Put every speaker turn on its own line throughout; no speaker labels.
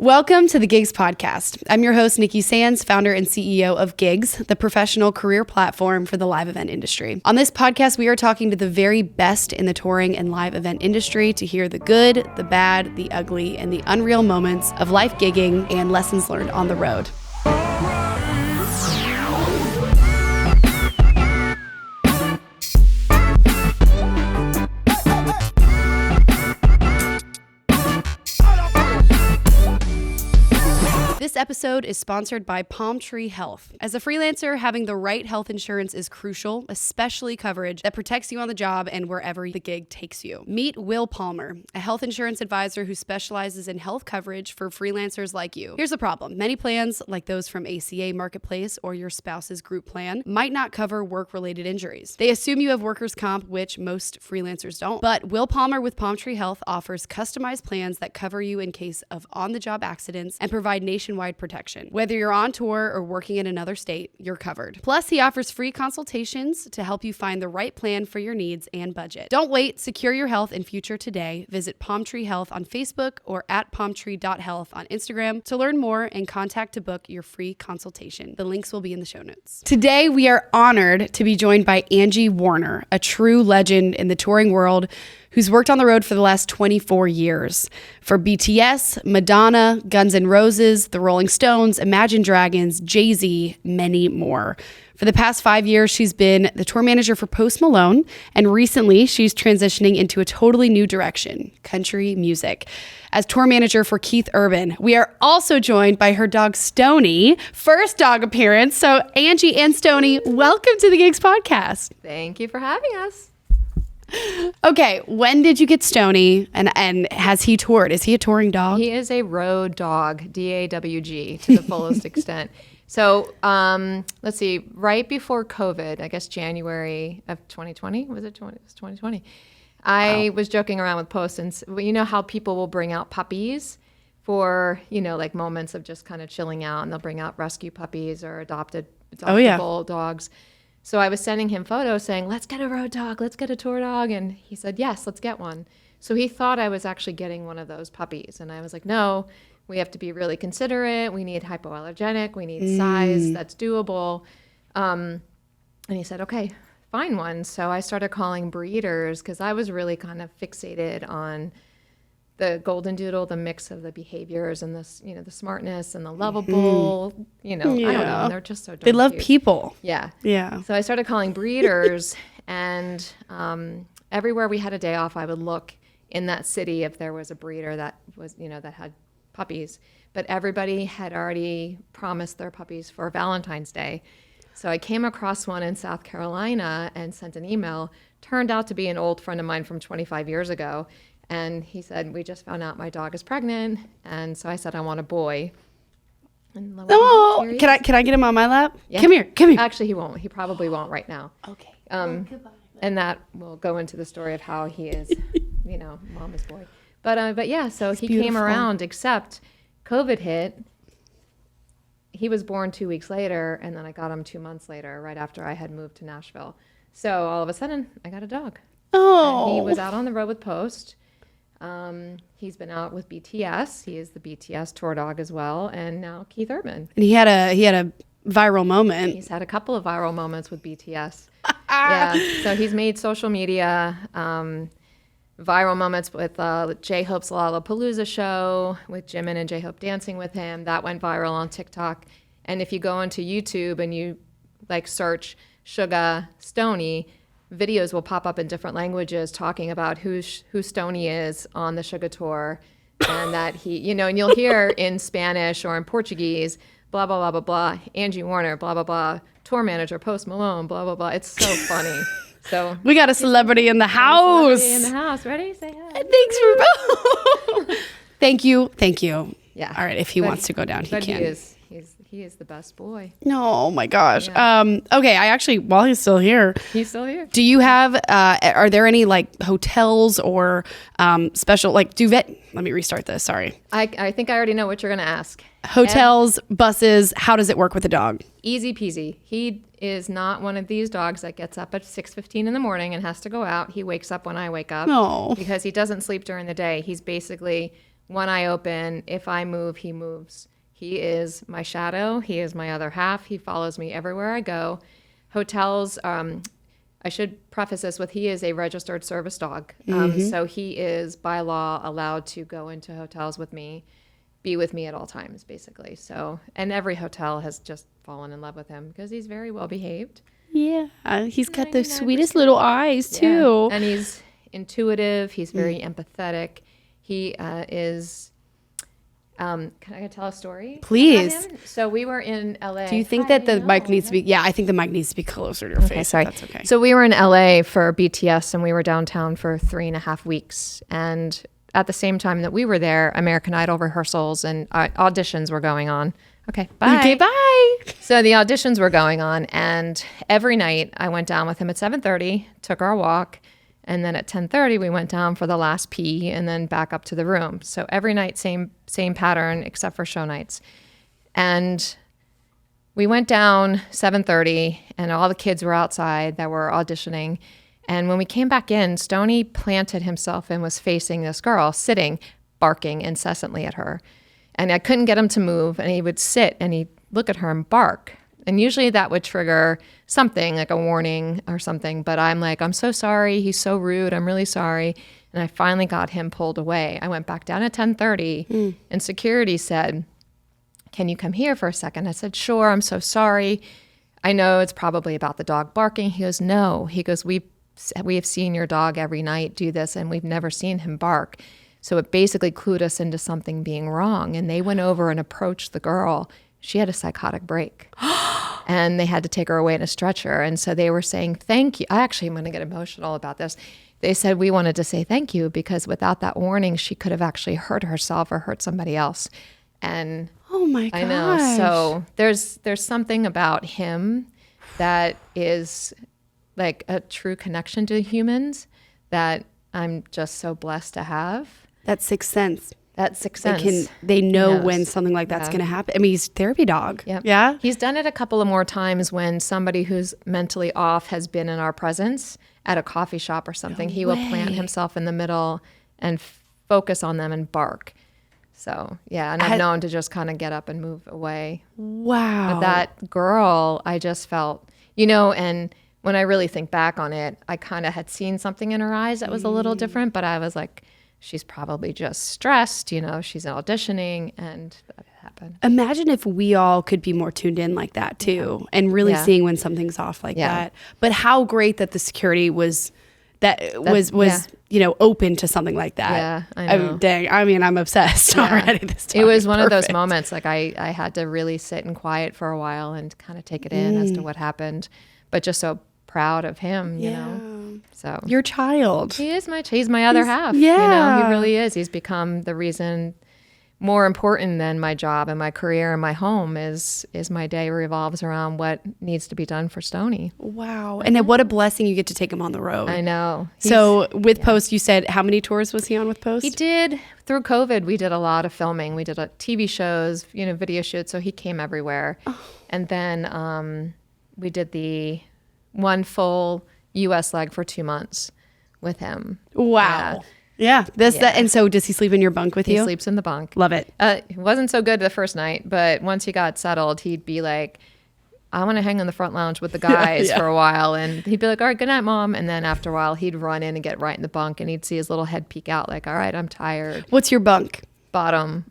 Welcome to the Gigs Podcast. I'm your host, Nikki Sands, founder and CEO of Gigs, the professional career platform for the live event industry. On this podcast, we are talking to the very best in the touring and live event industry to hear the good, the bad, the ugly, and the unreal moments of life gigging and lessons learned on the road. This episode is sponsored by Palm Tree Health. As a freelancer, having the right health insurance is crucial, especially coverage that protects you on the job and wherever the gig takes you. Meet Will Palmer, a health insurance advisor who specializes in health coverage for freelancers like you. Here's the problem. Many plans, like those from ACA Marketplace or your spouse's group plan, might not cover work-related injuries. They assume you have workers' comp, which most freelancers don't. But Will Palmer with Palm Tree Health offers customized plans that cover you in case of on-the-job accidents and provide nationwide protection. Whether you're on tour or working in another state, you're covered. Plus, he offers free consultations to help you find the right plan for your needs and budget. Don't wait. Secure your health and future today. Visit Palm Tree Health on Facebook or at palmtree.health on Instagram to learn more and contact to book your free consultation. The links will be in the show notes. Today, we are honored to be joined by Angie Warner, a true legend in the touring world who's worked on the road for the last 24 years. For BTS, Madonna, Guns N' Roses, the Rolling Stones, Imagine Dragons, Jay-Z, many more. For the past 5 years, she's been the tour manager for Post Malone, and recently she's transitioning into a totally new direction, country music. As tour manager for Keith Urban, we are also joined by her dog, Stoney, first dog appearance. So Angie and Stoney, welcome to the Gigs Podcast.
Thank you for having us.
Okay, when did you get Stoney, and has he toured? Is he a touring dog?
He is a road dog, DAWG, to the fullest extent. So let's see, right before COVID, I guess January of 2020, was it 2020? I was joking around with Post, and you know how people will bring out puppies for, like moments of just kind of chilling out, and they'll bring out rescue puppies or adoptable dogs. So I was sending him photos saying, let's get a road dog, let's get a tour dog. And he said, yes, let's get one. So he thought I was actually getting one of those puppies. And I was like, no, we have to be really considerate. We need hypoallergenic. We need size that's doable. And he said, okay, find one. So I started calling breeders because I was really kind of fixated on the golden doodle, the mix of the behaviors and this, the smartness and the lovable, I don't know. And they're just so darn
They love
cute.
people.
Yeah.
Yeah.
So I started calling breeders and everywhere we had a day off, I would look in that city if there was a breeder that was, that had puppies. But everybody had already promised their puppies for Valentine's Day. So I came across one in South Carolina and sent an email. Turned out to be an old friend of mine from 25 years ago. And he said, we just found out my dog is pregnant. And so I said, I want a boy. And
can I get him on my lap?
Yeah.
Come here.
Actually, he won't. He probably won't right now.
Okay.
Goodbye. And that will go into the story of how he is, mama's boy. But yeah, so he came around, except COVID hit. He was born 2 weeks later, and then I got him 2 months later, right after I had moved to Nashville. So all of a sudden, I got a dog.
Oh.
And he was out on the road with Post. He's been out with BTS. He is the BTS tour dog as well, and now Keith Urban.
And he had a viral moment.
He's had a couple of viral moments with BTS. Yeah, so he's made social media viral moments with J-Hope's Lollapalooza show with Jimin and J-Hope dancing with him. That went viral on TikTok. And if you go onto YouTube and you search Suga Stoney, videos will pop up in different languages talking about who Stoney is on the Suga tour, and that he, and you'll hear in Spanish or in Portuguese, blah, blah, blah, blah, blah, Angie Warner, blah, blah, blah, tour manager, Post Malone, blah, blah, blah. It's so funny. So
we got a celebrity in the house.
Ready? Say hi.
Thanks for Thank you.
Yeah.
All right. If he wants to go down, he can.
He is the best boy.
No, oh my gosh.
Yeah.
Okay. I actually, while he's still here, do you have, are there any hotels or special, duvet? Let me restart this. Sorry.
I think I already know what you're going to ask.
Hotels, buses, how does it work with a dog?
Easy peasy. He is not one of these dogs that gets up at 6:15 in the morning and has to go out. He wakes up when I wake up.
No.
Because he doesn't sleep during the day. He's basically one eye open. If I move, he moves. He is my shadow. He is my other half. He follows me everywhere I go. Hotels, I should preface this with he is a registered service dog. So he is by law allowed to go into hotels with me, be with me at all times, basically. So, and every hotel has just fallen in love with him because he's very well behaved.
Yeah. He's got the sweetest little eyes, too.
Yeah. And he's intuitive. He's very empathetic. He is... can I tell a story?
Please.
About him? So we were in LA.
Do you think that the mic needs to be? Yeah, I think the mic needs to be closer to your face.
Sorry.
That's okay.
So we were in LA for BTS, and we were downtown for 3.5 weeks. And at the same time that we were there, American Idol rehearsals and auditions were going on. Okay, bye.
Okay, bye.
So the auditions were going on, and every night I went down with him at 7:30, took our walk, and then at 10:30 we went down for the last pee, and then back up to the room. So every night, same pattern, except for show nights. And we went down 7:30, and all the kids were outside that were auditioning. And when we came back in, Stoney planted himself and was facing this girl, sitting, barking incessantly at her. And I couldn't get him to move, and he would sit and he'd look at her and bark. And usually that would trigger something like a warning or something. But I'm like, I'm so sorry. He's so rude. I'm really sorry. And I finally got him pulled away. I went back down at 10:30 and security said, can you come here for a second? I said, sure. I'm so sorry. I know it's probably about the dog barking. He goes, no. He goes, we have seen your dog every night do this, and we've never seen him bark. So it basically clued us into something being wrong. And they went over and approached the girl. She had a psychotic break. And they had to take her away in a stretcher. And so they were saying, thank you. I actually am going to get emotional about this. They said, we wanted to say thank you because without that warning, she could have actually hurt herself or hurt somebody else. And
Oh my gosh.
I know. So there's something about him that is like a true connection to humans that I'm just so blessed to have.
That sixth sense.
That sixth sense.
They know when something like that's going to happen. I mean, he's a therapy dog.
Yep.
Yeah.
He's done it a couple of more times when somebody who's mentally off has been in our presence at a coffee shop or something. He will plant himself in the middle and focus on them and bark. So, yeah. And I've known to just kind of get up and move away.
Wow.
But that girl, I just felt, and when I really think back on it, I kind of had seen something in her eyes that was a little different, but I was like, she's probably just stressed, she's auditioning, and that happened.
Imagine if we all could be more tuned in like that too, and really seeing when something's off like that. But how great that the security was open to something like that.
Yeah, I know.
Dang, I mean, I'm obsessed already. This time.
It was one of those moments, like I had to really sit in quiet for a while and kind of take it in as to what happened, but just so proud of him, you know. So
your child.
He's my other half.
Yeah.
He really is. He's become the reason more important than my job and my career and my home is my day revolves around what needs to be done for Stoney.
Wow. And what a blessing you get to take him on the road.
I know.
So with Post, you said how many tours was he on with Post?
He did. Through COVID, we did a lot of filming. We did TV shows, video shoots. So he came everywhere. Oh. And then we did the one full U.S. leg for 2 months with him.
Wow. Yeah. And so does he sleep in your bunk with you?
He sleeps in the bunk.
Love it.
It wasn't so good the first night, but once he got settled, he'd be like, I want to hang on the front lounge with the guys for a while. And he'd be like, all right, good night, Mom. And then after a while, he'd run in and get right in the bunk, and he'd see his little head peek out like, all right, I'm tired.
What's your bunk?
Bottom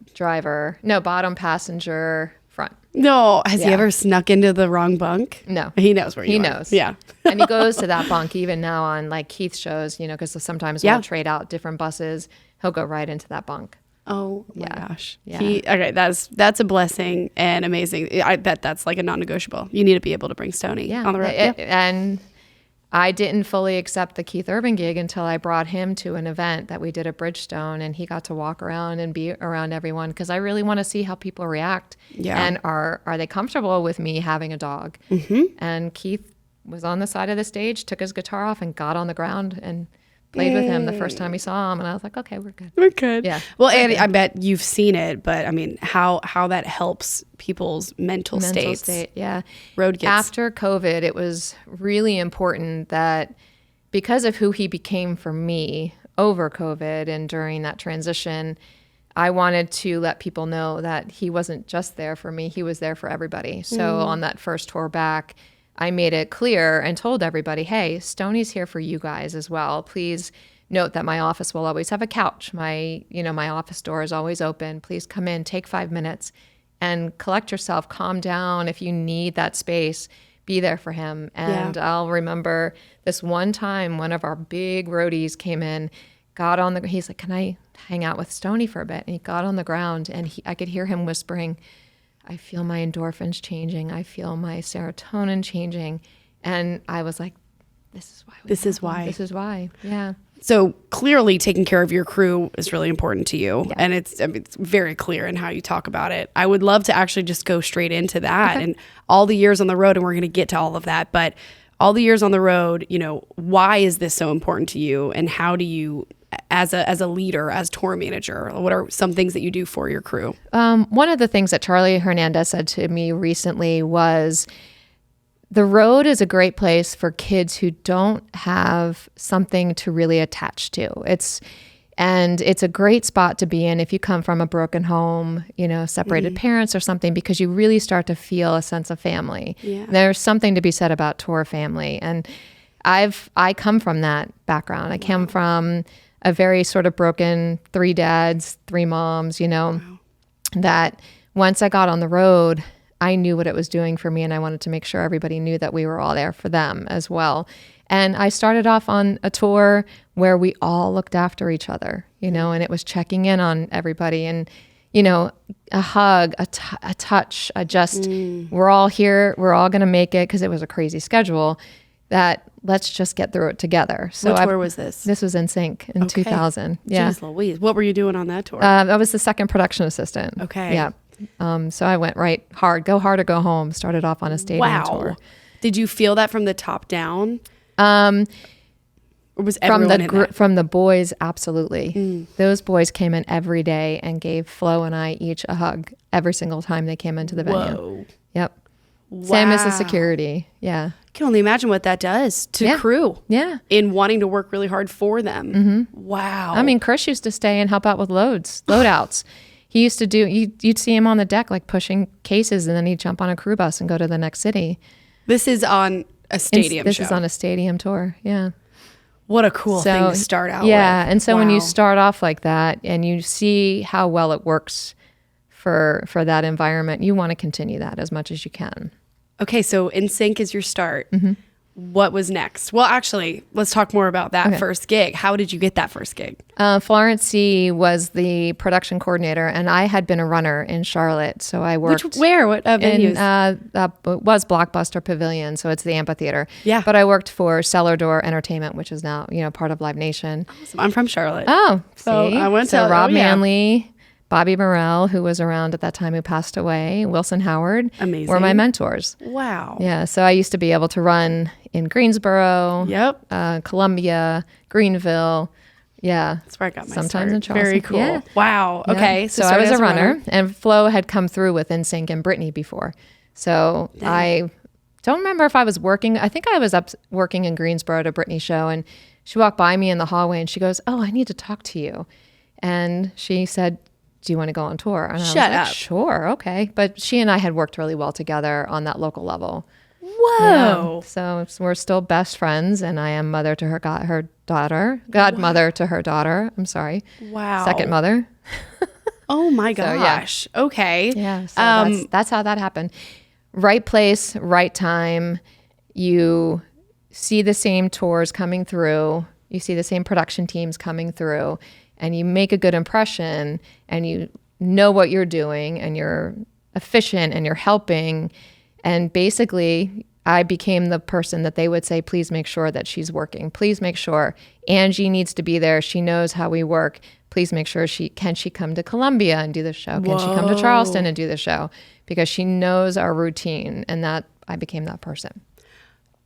passenger, front.
No. Has he ever snuck into the wrong bunk?
No.
He knows where you are.
He knows.
Yeah.
And he goes to that bunk even now on like Keith's shows, because sometimes we'll trade out different buses. He'll go right into that bunk.
Oh my gosh.
Yeah.
Okay. That's a blessing and amazing. I bet that's like a non-negotiable. You need to be able to bring Stoney on the road.
And I didn't fully accept the Keith Urban gig until I brought him to an event that we did at Bridgestone, and he got to walk around and be around everyone because I really want to see how people react. Yeah. And are they comfortable with me having a dog? Mm-hmm. And Keith was on the side of the stage, took his guitar off, and got on the ground and played with him the first time we saw him, and I was like, okay, we're good.
We're good.
Yeah.
Well, Annie, I bet you've seen it, but I mean, how that helps people's mental states.
Yeah.
Road gets.
After COVID, it was really important that because of who he became for me over COVID and during that transition, I wanted to let people know that he wasn't just there for me, he was there for everybody. So on that first tour back, I made it clear and told everybody, hey, Stoney's here for you guys as well. Please note that my office will always have a couch. My office door is always open. Please come in, take 5 minutes and collect yourself, calm down. If you need that space, be there for him. And I'll remember this one time, one of our big roadies came in, he's like, can I hang out with Stoney for a bit? And he got on the ground and I could hear him whispering, I feel my endorphins changing. I feel my serotonin changing. And I was like, this is why. Yeah.
So clearly taking care of your crew is really important to you. Yeah. And it's very clear in how you talk about it. I would love to actually just go straight into that and all the years on the road, and we're going to get to all of that. But all the years on the road, why is this so important to you? And how do you, as a leader, as tour manager, what are some things that you do for your crew?
One of the things that Charlie Hernandez said to me recently was, the road is a great place for kids who don't have something to really attach to. It's a great spot to be in if you come from a broken home, separated parents or something, because you really start to feel a sense of family. Yeah. There's something to be said about tour family. And I come from that background. I come from a very sort of broken 3 dads, 3 moms, that once I got on the road, I knew what it was doing for me, and I wanted to make sure everybody knew that we were all there for them as well. And I started off on a tour where we all looked after each other, and it was checking in on everybody, and a hug, a touch, we're all here, we're all going to make it, because it was a crazy schedule, that let's just get through it together. So
what tour was this?
This was NSYNC in 2000. Yeah.
Jeez Louise. What were you doing on that tour?
I was the second production assistant.
Okay.
Yeah. So I went right hard, go hard or go home. Started off on a stadium tour.
Did you feel that from the top down? Or was everyone
from the boys? Absolutely. Those boys came in every day and gave Flo and I each a hug every single time they came into the venue.
Whoa.
Yep.
Wow.
Same as the security. Yeah.
I can only imagine what that does to crew.
Yeah.
In wanting to work really hard for them. Mm-hmm. Wow.
I mean, Chris used to stay and help out with load outs. He used to you'd see him on the deck, like pushing cases, and then he'd jump on a crew bus and go to the next city.
This is on a stadium show.
This is on a stadium tour. Yeah.
What a cool thing to start out with.
Yeah. And so when you start off like that and you see how well it works for that environment, you want to continue that as much as you can.
Okay. So NSYNC is your start. Mm-hmm. What was next? Well, actually, let's talk more about that first gig. How did you get that first gig?
Florence C. was the production coordinator, and I had been a runner in Charlotte. So I worked...
Where? What venues?
It was Blockbuster Pavilion, so it's the amphitheater.
Yeah.
But I worked for Cellar Door Entertainment, which is now part of Live Nation.
Awesome. I'm from Charlotte.
Oh,
so
see?
I went to
Rob Manley, Bobby Morell, who was around at that time, who passed away, Wilson Howard,
amazing,
were my mentors.
Wow.
Yeah, so I used to be able to run in Greensboro, Columbia, Greenville. Yeah.
That's where I got my
sometimes
start.
In Charleston.
Very cool.
Yeah.
Wow. Okay.
Yeah. So I was a runner, and Flo had come through with NSYNC and Britney before. So I don't remember if I was working. I think I was up working in Greensboro at a Britney show, and she walked by me in the hallway and she goes, "Oh, I need to talk to you." And she said, "Do you want to go on tour?" And I was like, "Sure, okay." But she and I had worked really well together on that local level.
Whoa!
Yeah. So we're still best friends, and I am mother to her daughter, godmother to her daughter. I'm sorry.
Wow.
Second mother.
Oh my gosh.
So,
okay.
Yeah. So that's how that happened. Right place, right time. You see the same tours coming through. You see the same production teams coming through. And you make a good impression, and you know what you're doing, and you're efficient, and you're helping. And basically, I became the person that they would say, please make sure that she's working. Please make sure Angie needs to be there. She knows how we work. Please make sure can she come to Columbia and do the show? Can she come to Charleston and do the show? Because she knows our routine, and that I became that person.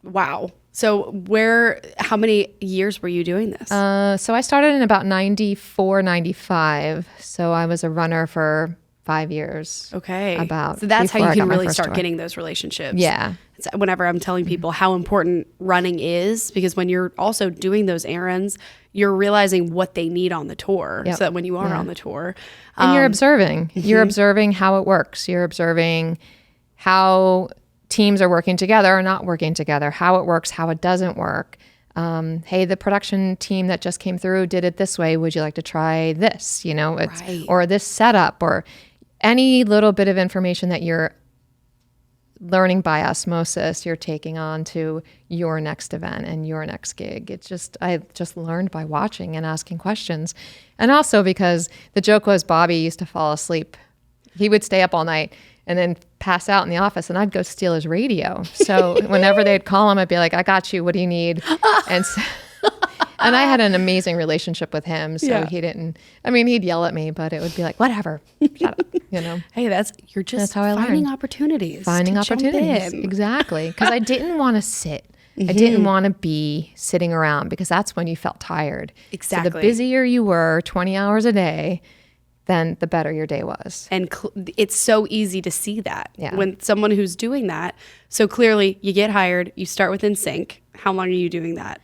Wow. So how many years were you doing this?
So I started in about 94, 95. So I was a runner for 5 years.
Okay.
About
so that's how
before
you
I got
can
my
really
first
start
tour.
getting those relationships.
Yeah.
It's whenever I'm telling people how important running is, because when you're also doing those errands, you're realizing what they need on the tour.
Yep.
So that when you are
Yeah.
on the tour,
And you're observing. You're observing how it works. You're observing how teams are working together or not working together, how it works, how it doesn't work. Hey, the production team that just came through did it this way. Would you like to try this? You know, it's
Right.
or this setup or any little bit of information that you're learning by osmosis, you're taking on to your next event and your next gig. It's just, I just learned by watching and asking questions. And also because the joke was Bobby used to fall asleep. He would stay up all night and then pass out in the office, and I'd go steal his radio. So whenever they'd call him, I'd be like, I got you. What do you need? And so, and I had an amazing relationship with him. So
Yeah.
he didn't, I mean, he'd yell at me, but it would be like, whatever, shut up, you know?
hey, you're just
That's how I
finding
learned.
opportunities.
Finding
to jump
opportunities.
in.
Exactly. Because I didn't want to sit. I didn't want to be sitting around because that's when you felt tired. So
Exactly.
the busier you were, 20 hours a day, then the better your day was.
And it's so easy to see that
Yeah.
when someone who's doing that. So clearly you get hired, you start with NSYNC. How long are you doing that?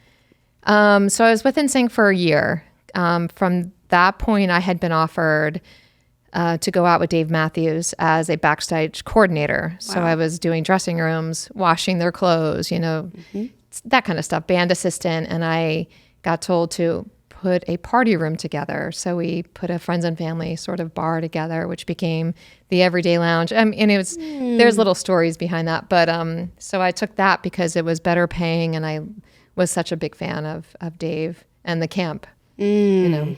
So I was with NSYNC for a year. From that point, I had been offered to go out with Dave Matthews as a backstage coordinator. So I was doing dressing rooms, washing their clothes, you know, that kind of stuff, band assistant. And I got told to put a party room together. So we put a friends and family sort of bar together, which became the Everyday Lounge. And it was, there's little stories behind that. But so I took that because it was better paying and I was such a big fan of Dave and the camp, you know,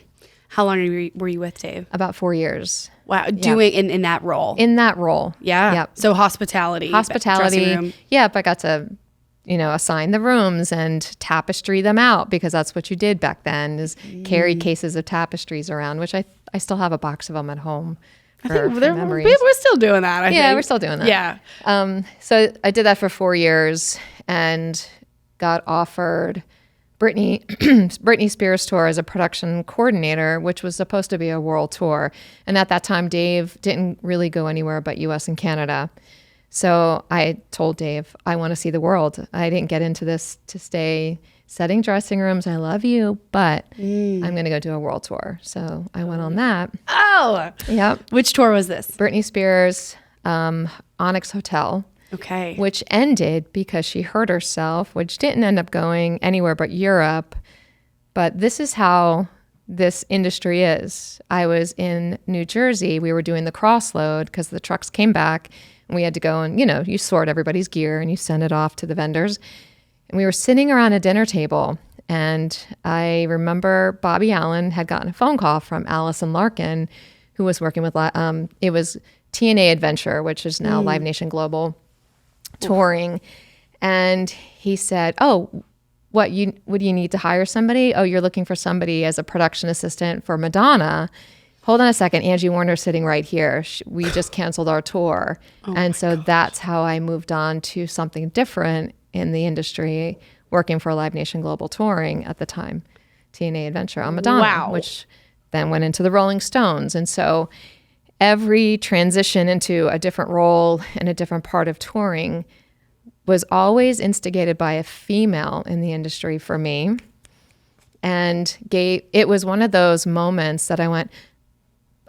How long were you with Dave?
about 4 years
Wow. Doing in that role.
in that role.
Yeah.
Yep.
So hospitality. dressing
Hospitality.
room.
Yep. I got to, you know, assign the rooms and tapestry them out because that's what you did back then is carry cases of tapestries around, which I still have a box of them at home for memories.
We're still doing that. I think.
Yeah, we're still doing that.
Yeah.
So I did that for 4 years and got offered Britney Spears tour as a production coordinator, which was supposed to be a world tour. And at that time, Dave didn't really go anywhere but US and Canada. So I told Dave, I want to see the world. I didn't get into this to stay setting dressing rooms. I love you, but I'm going to go do a world tour. So I went on that.
Oh.
Yep.
Which tour was this?
Britney Spears, Onyx Hotel,
Okay.
which ended because she hurt herself, which didn't end up going anywhere but Europe. But this is how this industry is. I was in New Jersey. We were doing the crossload because the trucks came back and we had to go and, you know, you sort everybody's gear and you send it off to the vendors. And we were sitting around a dinner table. And I remember Bobby Allen had gotten a phone call from Allison Larkin, who was working with, it was TNA Adventure, which is now Live Nation Global touring. And he said, oh, what do you need to hire somebody? Oh, you're looking for somebody as a production assistant for Madonna. Hold on a second. Angie Warner sitting right here. We just canceled our tour. And so that's how I moved on to something different in the industry, working for Live Nation Global Touring at the time, TNA Adventure on Madonna,
Wow.
which then went into the Rolling Stones. And so every transition into a different role in a different part of touring was always instigated by a female in the industry for me. And it was one of those moments that I went,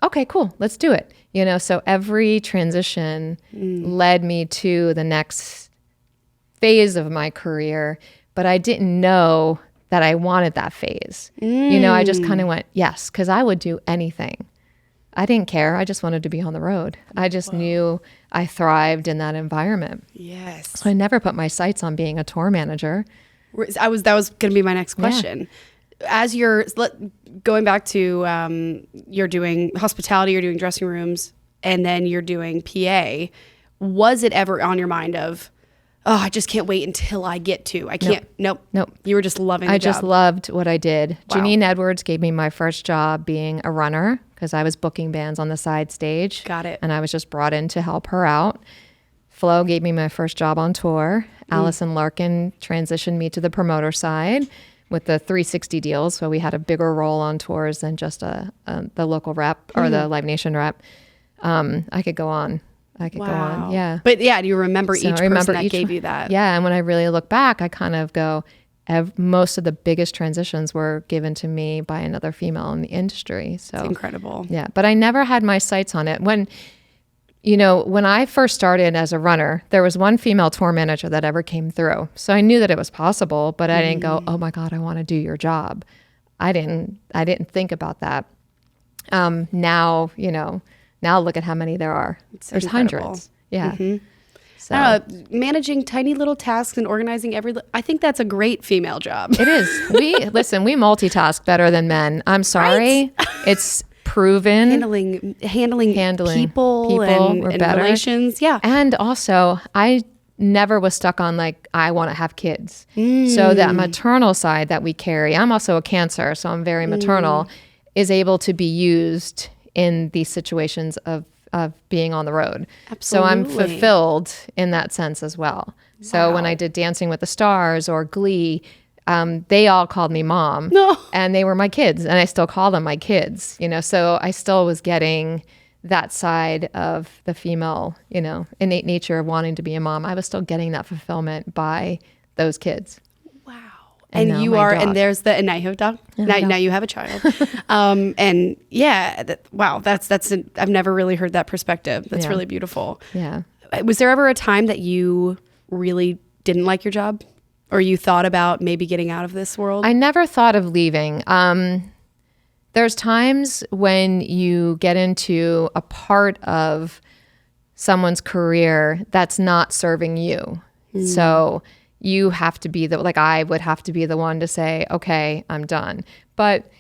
okay, cool, let's do it. You know, so every transition led me to the next phase of my career, but I didn't know that I wanted that phase. You know, I just kind of went, yes, because I would do anything. I didn't care. I just wanted to be on the road. I just knew I thrived in that environment.
Yes.
So I never put my sights on being a tour manager.
That was going to be my next question. As you're going back to you're doing hospitality, you're doing dressing rooms, and then you're doing PA. Was it ever on your mind of, oh, I just can't wait until I get to? I can't. Nope. You were just loving the
I
job.
just loved what I did.
Wow.
Janine Edwards gave me my first job being a runner because I was booking bands on the side stage.
Got it.
And I was just brought in to help her out. Flo gave me my first job on tour. Allison Larkin transitioned me to the promoter side with the 360 deals. So we had a bigger role on tours than just the local rep or the Live Nation rep. I could go on. Go on. Yeah.
But yeah, do you remember
So
each
I remember
person that
each
gave
one.
you that?
Yeah. And when I really look back, I kind of go, most of the biggest transitions were given to me by another female in the industry. So
It's incredible.
yeah, but I never had my sights on it. When I first started as a runner, there was one female tour manager that ever came through. So I knew that it was possible, but I didn't go, oh my God, I want to do your job. I didn't think about that. Now look at how many there are. There's
incredible.
hundreds. Yeah.
Mm-hmm.
So
Managing tiny little tasks and organizing I think that's a great female job.
it is. We multitask better than men. I'm sorry.
Right?
It's proven.
handling people and
better.
relations. Yeah.
And also, I never was stuck on like, I want to have kids. So that maternal side that we carry, I'm also a Cancer, so I'm very maternal, is able to be used in these situations of being on the road.
Absolutely.
So I'm fulfilled in that sense as well. So when I did Dancing with the Stars or Glee, they all called me mom.
No.
And they were my kids, and I still call them my kids, so I still was getting that side of the female, innate nature of wanting to be a mom. I was still getting that fulfillment by those kids.
Wow.
And
And
now
you
my
are,
dog.
and there's the, and now you have a dog. Now you have a child. And yeah, wow, I've never really heard that perspective. That's
Yeah.
really beautiful.
Yeah.
Was there ever a time that you really didn't like your job, or you thought about maybe getting out of this world?
I never thought of leaving. There's times when you get into a part of someone's career that's not serving you. So you have to be I would have to be the one to say, okay, I'm done. But,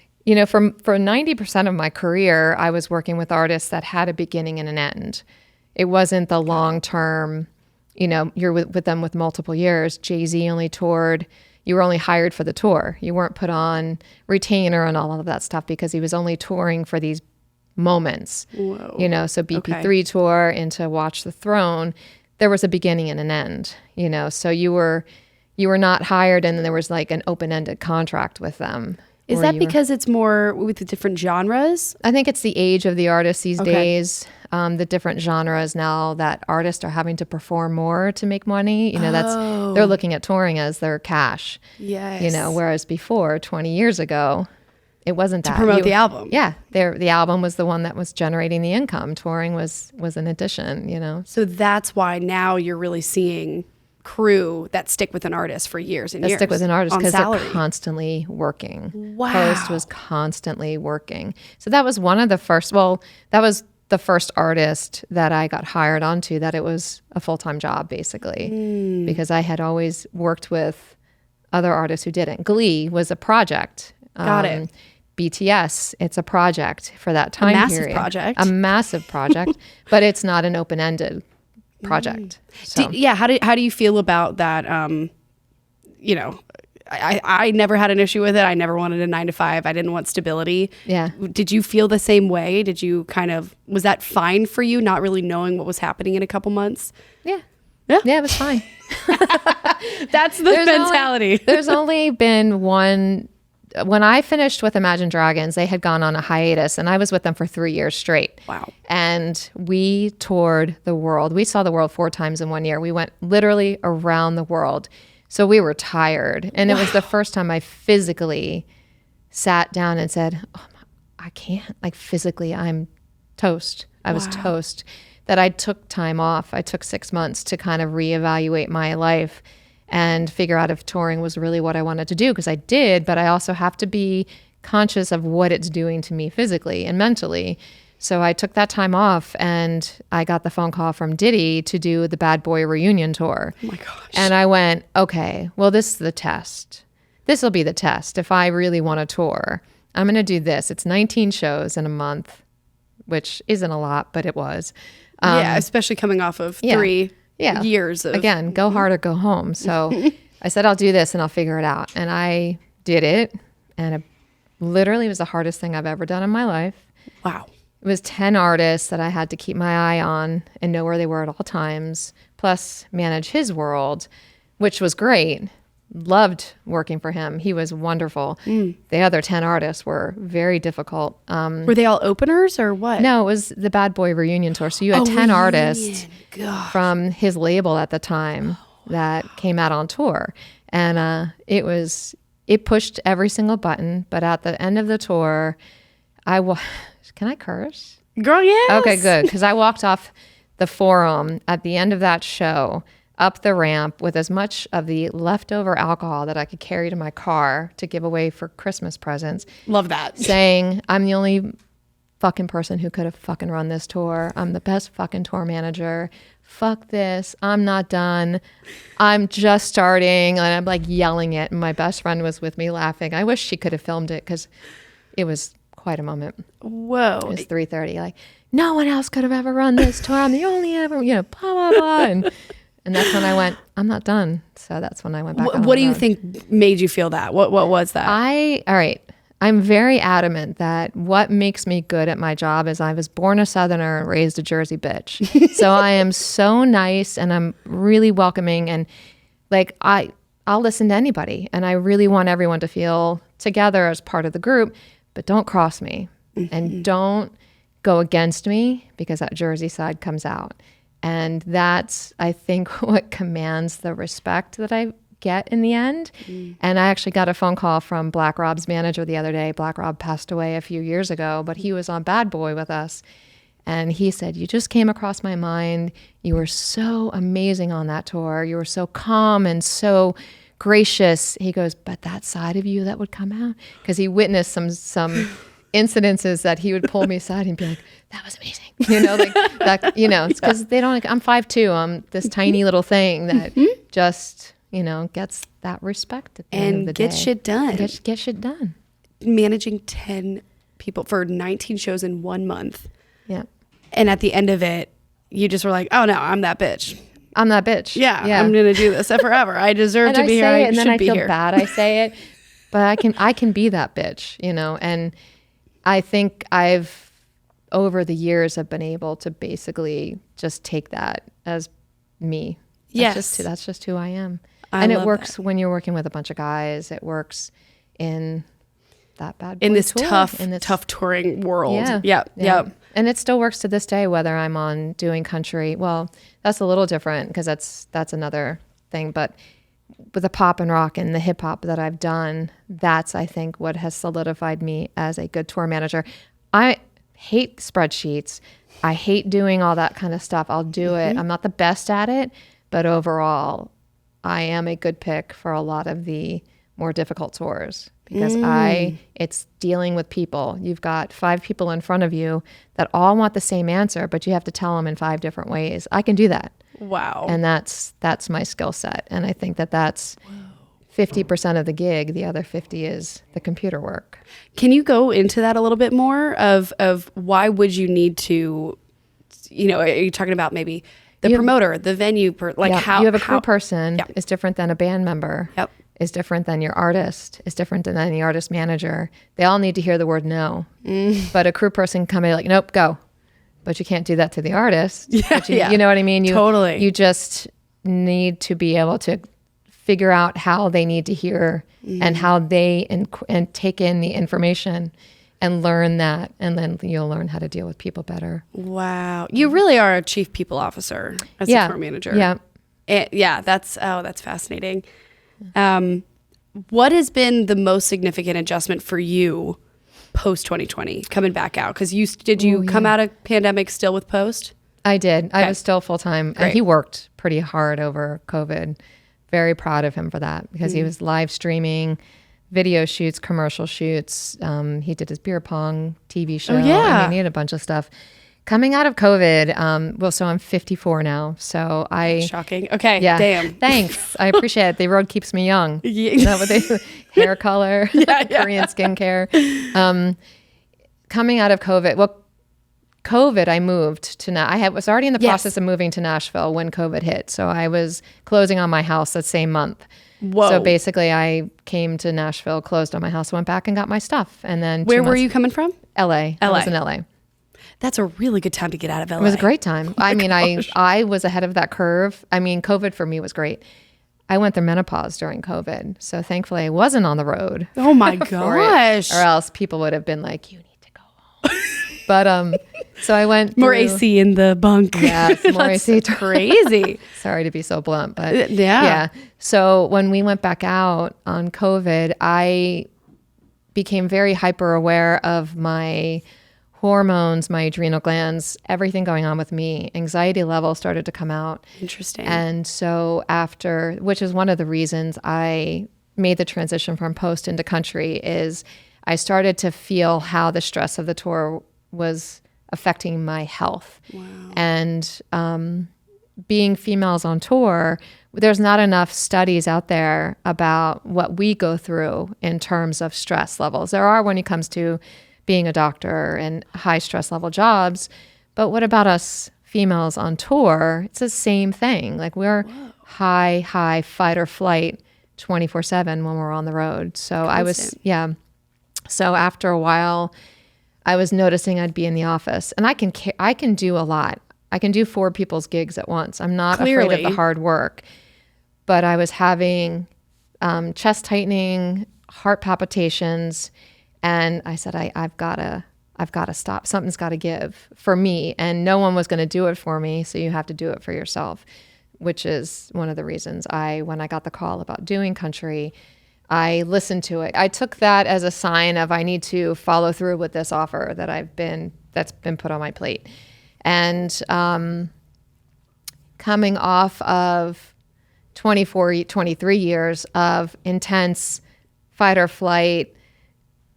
for 90% of my career, I was working with artists that had a beginning and an end. It wasn't the long-term, you're with them with multiple years. Jay-Z only toured. You were only hired for the tour. You weren't put on retainer and all of that stuff because he was only touring for these moments.
Whoa.
So BP3 tour into Watch the Throne, there was a beginning and an end, so you were not hired and then there was like an open-ended contract with them.
Is that because it's more with the different genres?
I think it's the age of the artist these
Okay.
days. The different genres now that artists are having to perform more to make money. They're looking at touring as their cash.
Yes.
Whereas before, 20 years ago, it wasn't that.
To promote the album.
Yeah, the album was the one that was generating the income. Touring was an addition.
So that's why now you're really seeing crew that stick with an artist for years and
That
years.
stick with an artist
on
because
salary.
they're constantly working.
Wow.
Post was constantly working. So that was one of the first, that was the first artist that I got hired onto that it was a full-time job basically because I had always worked with other artists who didn't. Glee was a project.
Got it.
BTS, it's a project for that time
massive
period.
project.
A massive project, but it's not an open-ended project. So.
How do you feel about that? I never had an issue with it. I never wanted a 9-to-5. I didn't want stability.
Yeah.
Did you feel the same way? Was that fine for you, not really knowing what was happening in a couple months?
Yeah.
Yeah.
Yeah, it was fine.
That's the mentality.
There's only been one. When I finished with Imagine Dragons, they had gone on a hiatus, and I was with them for 3 years straight.
Wow.
And we toured the world. We saw the world 4 times in 1 year. We went literally around the world. So we were tired. And it was the first time I physically sat down and said, oh, I can't. Like physically, I'm toast. I was toast. That I took time off. I took 6 months to kind of reevaluate my life and figure out if touring was really what I wanted to do, because I did, but I also have to be conscious of what it's doing to me physically and mentally. So I took that time off and I got the phone call from Diddy to do the Bad Boy reunion tour.
Oh my gosh.
And I went, okay, well, this is the test. This will be the test. If I really want to tour, I'm going to do this. It's 19 shows in a month, which isn't a lot, but it was.
Yeah, especially coming off of 3 years of...
Again, go hard or go home. So I said, I'll do this and I'll figure it out. And I did it. And it literally was the hardest thing I've ever done in my life.
Wow.
It was 10 artists that I had to keep my eye on and know where they were at all times, plus manage his world, which was great. loved working for him. He was wonderful. The other 10 artists were very difficult.
Were they all openers or what?
No, it was the Bad Boy reunion tour. So you had 10 artists
Gosh.
from his label at the time that came out on tour. And it pushed every single button. But at the end of the tour, can I curse?
Girl, yes.
Okay, good. Because I walked off the Forum at the end of that show, up the ramp with as much of the leftover alcohol that I could carry to my car to give away for Christmas presents.
Love that.
Saying, I'm the only fucking person who could have fucking run this tour. I'm the best fucking tour manager. Fuck this. I'm not done. I'm just starting. And I'm like yelling it. And my best friend was with me laughing. I wish she could have filmed it because it was quite a moment.
Whoa.
It was 3:30. Like, no one else could have ever run this tour. I'm the only ever, blah, blah, blah. And that's when I went, I'm not done. So that's when I went back.
What do you think made you feel that? What was that?
All right. I'm very adamant that what makes me good at my job is I was born a Southerner and raised a Jersey bitch. So I am so nice and I'm really welcoming and like I'll listen to anybody and I really want everyone to feel together as part of the group, but don't cross me and don't go against me because that Jersey side comes out. And that's, I think, what commands the respect that I get in the end. And I actually got a phone call from Black Rob's manager the other day. Black Rob passed away a few years ago, but he was on Bad Boy with us. And he said, you just came across my mind. You were so amazing on that tour. You were so calm and so gracious. He goes, but that side of you that would come out? Because he witnessed some incidences that he would pull me aside and be like, that was amazing. Like that, it's because they don't, I'm 5'2". I'm this tiny little thing that just, gets that respect at the end of the day.
And gets shit done.
Get shit done.
Managing 10 people for 19 shows in 1 month.
Yeah.
And at the end of it, you just were like, oh no, I'm that bitch.
I'm that bitch.
Yeah. I'm going to do this forever. I deserve to be here.
And then I feel
here.
bad I say it, but I can be that bitch, and I think I've, over the years, have been able to basically just take that as me.
Yes.
That's just who I am.
And
it works when you're working with a bunch of guys. It works in that Bad Boy
in this
tour,
tough touring world.
Yeah.
Yeah.
And it still works to this day, whether I'm on doing country. Well, that's a little different because that's another thing. But with the pop and rock and the hip hop that I've done, that's, I think, what has solidified me as a good tour manager. I hate spreadsheets. I hate doing all that kind of stuff. I'll do it. I'm not the best at it, but overall, I am a good pick for a lot of the more difficult tours because it's dealing with people. You've got 5 people in front of you that all want the same answer, but you have to tell them in 5 different ways. I can do that.
Wow.
And that's my skill set. And I think that's 50% of the gig. The other 50 is the computer work.
Can you go into that a little bit more of why would you need to, are you talking about maybe the promoter, the venue, how
you have a crew person is different than a band member.
Yep.
Is different than your artist, is different than the artist manager. They all need to hear the word no. But a crew person can be like, nope, go. But you can't do that to the artist. You know what I mean?
Totally.
You just need to be able to figure out how they need to hear and how they and take in the information and learn that. And then you'll learn how to deal with people better.
Wow. You really are a chief people officer as a tour manager.
Yeah.
That's fascinating. What has been the most significant adjustment for you post 2020 coming back out? Because did you come out of pandemic still with Post?
I did. Okay. I was still full time. He worked pretty hard over COVID. Very proud of him for that because he was live streaming video shoots, commercial shoots. He did his beer pong TV show.
Oh, yeah.
He had a bunch of stuff. Coming out of COVID, so I'm 54 now. So
That's shocking. Okay.
Yeah.
Damn.
Thanks. I appreciate it. The road keeps me young.
Yeah.
Is that what they hair color, Korean skincare. Coming out of COVID, I moved to I was already in the process of moving to Nashville when COVID hit. So I was closing on my house that same month.
Whoa.
So basically I came to Nashville, closed on my house, went back and got my stuff. And then
where were you coming from?
LA. I was in LA.
That's a really good time to get out of LA.
It was a great time. I was ahead of that curve. I mean, COVID for me was great. I went through menopause during COVID. So thankfully I wasn't on the road.
Oh my
for it,
gosh.
or else people would have been like, you need to go home. But so I went
More
through,
AC in the bunk.
Yeah, some more AC.
Crazy.
Sorry to be so blunt, but
Yeah.
So when we went back out on COVID, I became very hyper aware of my hormones, my adrenal glands, everything going on with me. Anxiety levels started to come out.
Interesting.
And so after, which is one of the reasons I made the transition from post into country, is I started to feel how the stress of the tour was affecting my health.
Wow.
And being females on tour, there's not enough studies out there about what we go through in terms of stress levels. There are when it comes to being a doctor and high stress level jobs, but what about us females on tour? It's the same thing. Like we're high fight or flight 24/7 when we're on the road. So
Constant.
So after a while, I was noticing I'd be in the office, and I can do a lot. I can do 4 people's gigs at once. I'm not afraid of the hard work, but I was having chest tightening, heart palpitations, and I said, I've got to stop. Something's got to give for me, and no one was going to do it for me. So you have to do it for yourself, which is one of the reasons when I got the call about doing country, I listened to it. I took that as a sign of I need to follow through with this offer that's been put on my plate. And coming off of 23 years of intense fight or flight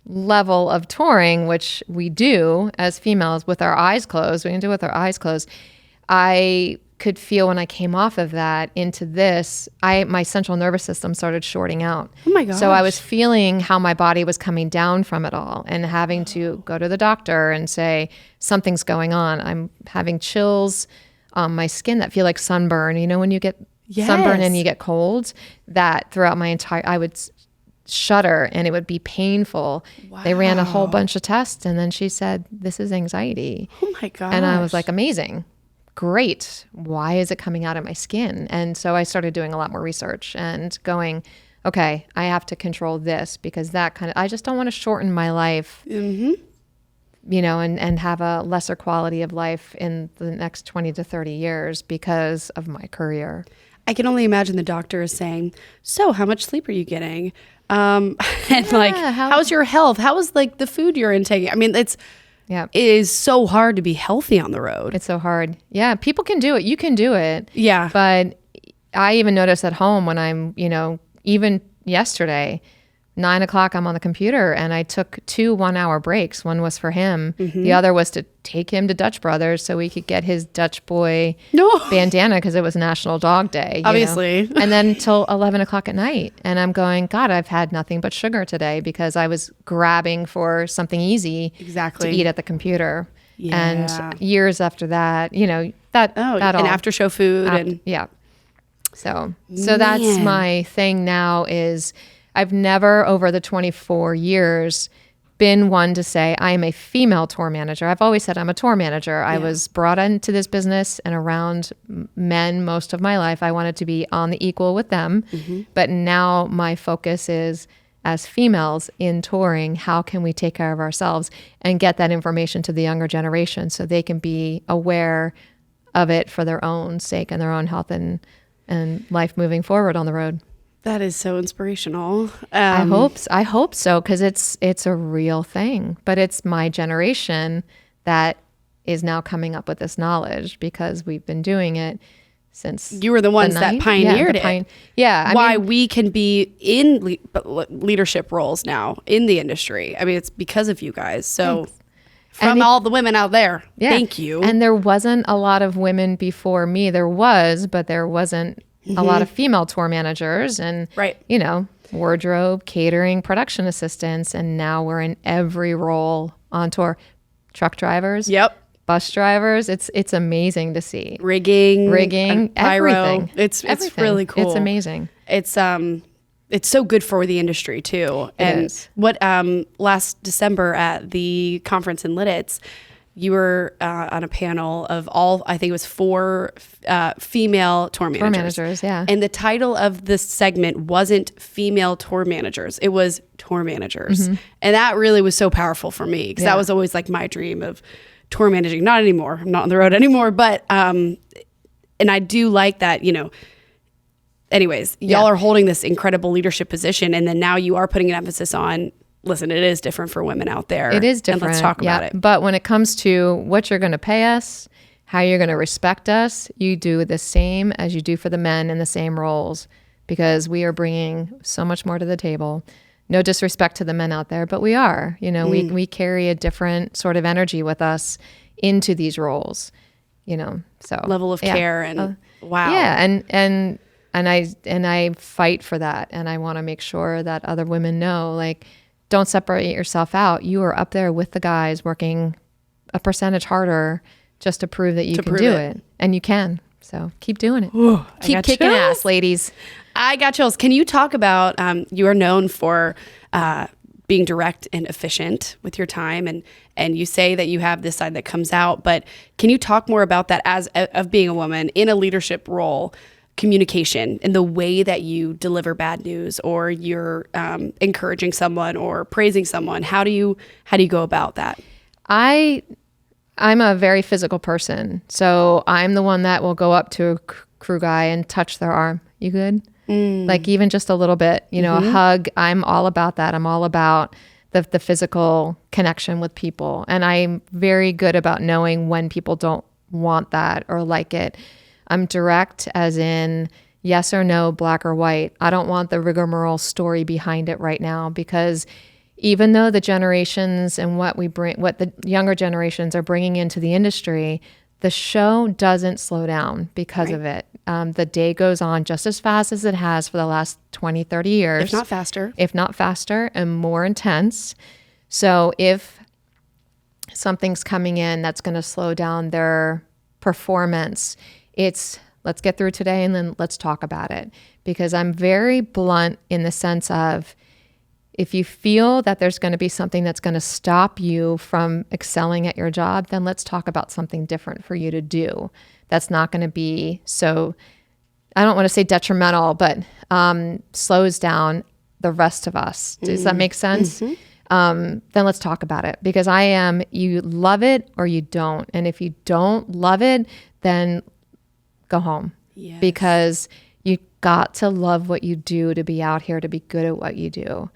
level of touring, which we do as females with our eyes closed, we can do it with our eyes closed. I could feel when I came off of that into this, my central nervous system started shorting out.
Oh my gosh.
So I was feeling how my body was coming down from it all and having to go to the doctor and say, something's going on. I'm having chills on my skin that feel like sunburn. You know, when you get sunburn and you get cold, that throughout I would shudder and it would be painful. Wow. They ran a whole bunch of tests and then she said, this is anxiety.
Oh my gosh.
And I was like, amazing. Great. Why is it coming out of my skin? And so I started doing a lot more research and going, okay, I have to control this because I just don't want to shorten my life, you know, and have a lesser quality of life in the next 20 to 30 years because of my career.
I can only imagine the doctor is saying, so how much sleep are you getting? And how's your health? How is like the food you're intaking? I mean, it is so hard to be healthy on the road.
It's so hard. Yeah. People can do it. You can do it.
Yeah.
But I even notice at home when I'm, you know, even yesterday, 9:00, I'm on the computer and I took 2 1-hour breaks. One was for him. The other was to take him to Dutch Brothers so we could get his Dutch boy bandana because it was National Dog Day.
Obviously.
And then till 11:00 at night. And I'm going, God, I've had nothing but sugar today because I was grabbing for something ezy to eat at the computer. Yeah. And years after that, you know, that all.
And after show food.
Yeah. So that's my thing now is I've never, over the 24 years, been one to say I am a female tour manager. I've always said I'm a tour manager. I was brought into this business and around men most of my life. I wanted to be on the equal with them. But now my focus is, as females in touring, how can we take care of ourselves and get that information to the younger generation so they can be aware of it for their own sake and their own health and life moving forward on the road.
That is so inspirational.
I hope so, because it's a real thing. But it's my generation that is now coming up with this knowledge because we've been doing it since
you were the ones that pioneered it.
Yeah,
we can be in leadership roles now in the industry. I mean, it's because of you guys. So from all the women out there, thank you.
And there wasn't a lot of women before me. There was, but there wasn't a lot of female tour managers and, you know, wardrobe, catering, production assistants. And now we're in every role on tour. Truck drivers.
Yep.
Bus drivers. It's amazing to see.
Rigging,
everything.
It's really cool.
It's amazing.
It's so good for the industry too.
It
and
is.
What last December at the conference in Lidditz, you were on a panel of I think it was 4 female tour managers.
Tour managers, yeah.
And the title of this segment wasn't female tour managers. It was tour managers. And that really was so powerful for me because that was always like my dream of tour managing. Not anymore. I'm not on the road anymore. But, and I do like that, anyways, y'all are holding this incredible leadership position. And then now you are putting an emphasis on, listen, it is different for women out there.
It is different.
And let's talk about it.
But when it comes to what you're going to pay us, how you're going to respect us, you do the same as you do for the men in the same roles, because we are bringing so much more to the table. No disrespect to the men out there, but we are. We carry a different sort of energy with us into these roles. So
level of care and wow.
Yeah, and I fight for that, and I want to make sure that other women know, like, don't separate yourself out. You are up there with the guys working a percentage harder just to prove that you can do it. And you can. So keep doing it.
Ooh,
keep kicking ass, ladies.
I got chills. Can you talk about, you are known for being direct and efficient with your time, and you say that you have this side that comes out, but can you talk more about that of being a woman in a leadership role? Communication and the way that you deliver bad news, or you're encouraging someone or praising someone. How do you go about that?
I'm a very physical person, so I'm the one that will go up to a crew guy and touch their arm. You good? Like even just a little bit, a hug. I'm all about that. I'm all about the physical connection with people, and I'm very good about knowing when people don't want that or like it. I'm direct, as in yes or no, black or white. I don't want the rigmarole story behind it right now, because even though the generations and what the younger generations are bringing into the industry, the show doesn't slow down because of it. The day goes on just as fast as it has for the last 20, 30 years. If not faster and more intense. So if something's coming in that's going to slow down their performance, it's let's get through today and then let's talk about it. Because I'm very blunt in the sense of, if you feel that there's going to be something that's going to stop you from excelling at your job, then let's talk about something different for you to do. That's not going to be so, I don't want to say detrimental, but slows down the rest of us. Does that make sense? Then let's talk about it. Because you love it or you don't. And if you don't love it, then go home. Yes. Because you got to love what you do to be out here, to be good at what you do.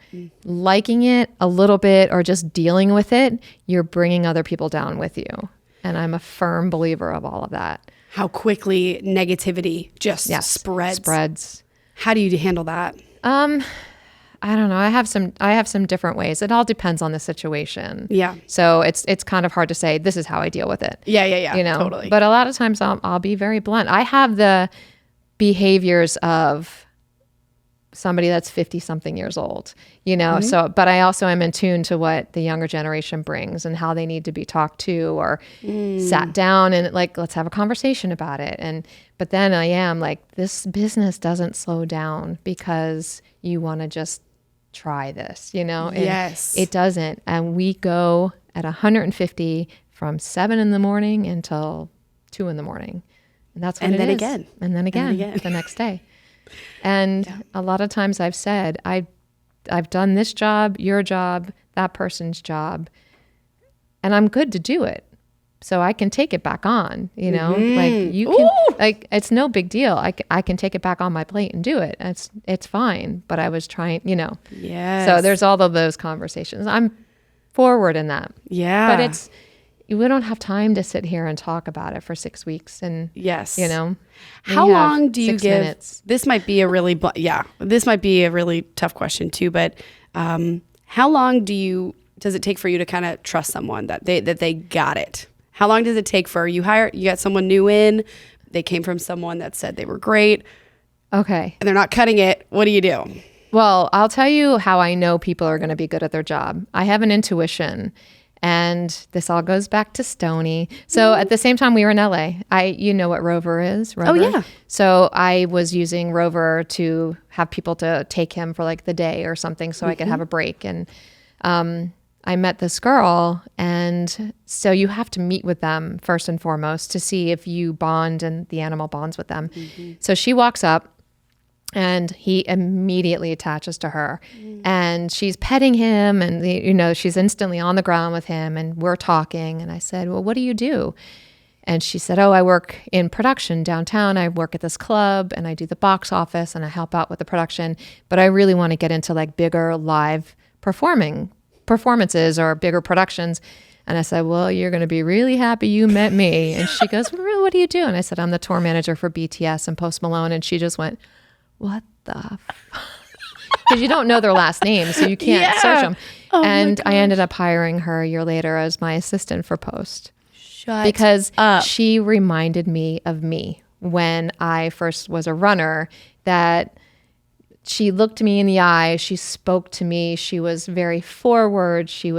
Liking it a little bit or just dealing with it, you're bringing other people down with you. And I'm a firm believer of all of that.
How quickly negativity just spreads. How do you handle that?
I don't know. I have some different ways. It all depends on the situation.
Yeah.
So it's kind of hard to say, this is how I deal with it.
Yeah. Totally.
But a lot of times I'll be very blunt. I have the behaviors of somebody that's 50 something years old, so, but I also am in tune to what the younger generation brings and how they need to be talked to or sat down and like, let's have a conversation about it. But then I am like, this business doesn't slow down because you want to just try this, And
yes,
it doesn't. And we go at 150 from 7 in the morning until 2 in the morning. And that's what it is. And then again the next day. And a lot of times I've said, I've done this job, your job, that person's job, and I'm good to do it. So I can take it back on, like you can, like, it's no big deal. I can take it back on my plate and do it. It's fine. But I was trying,
Yes.
So there's all of those conversations. I'm forward in that.
Yeah.
But we don't have time to sit here and talk about it for 6 weeks. And
yes,
how
long do you give?
Minutes.
This might be a really, this might be a really tough question too. But how long does it take for you to kind of trust someone that they got it? How long does it take for you got someone new in, they came from someone that said they were great.
Okay.
And they're not cutting it. What do you do?
Well, I'll tell you how I know people are going to be good at their job. I have an intuition. And this all goes back to Stoney. So at the same time we were in LA, you know what Rover is? Rover?
Oh, yeah.
So I was using Rover to have people to take him for like the day or something so I could have a break. And I met this girl, and so you have to meet with them first and foremost to see if you bond and the animal bonds with them. So she walks up, and he immediately attaches to her, and she's petting him, and she's instantly on the ground with him, and we're talking. And I said, well, what do you do? And she said, oh, I work in production downtown. I work at this club, and I do the box office, and I help out with the production. But I really want to get into like bigger live performances or bigger productions. And I said, well, you're going to be really happy you met me. And she goes, well, really, what do you do? And I said, I'm the tour manager for BTS and Post Malone. And she just went, what the because you don't know their last name, so you can't search them. Oh, and I ended up hiring her a year later as my assistant for Post. Because she reminded me of me when I first was a runner, that she looked me in the eye, she spoke to me, she was very forward, she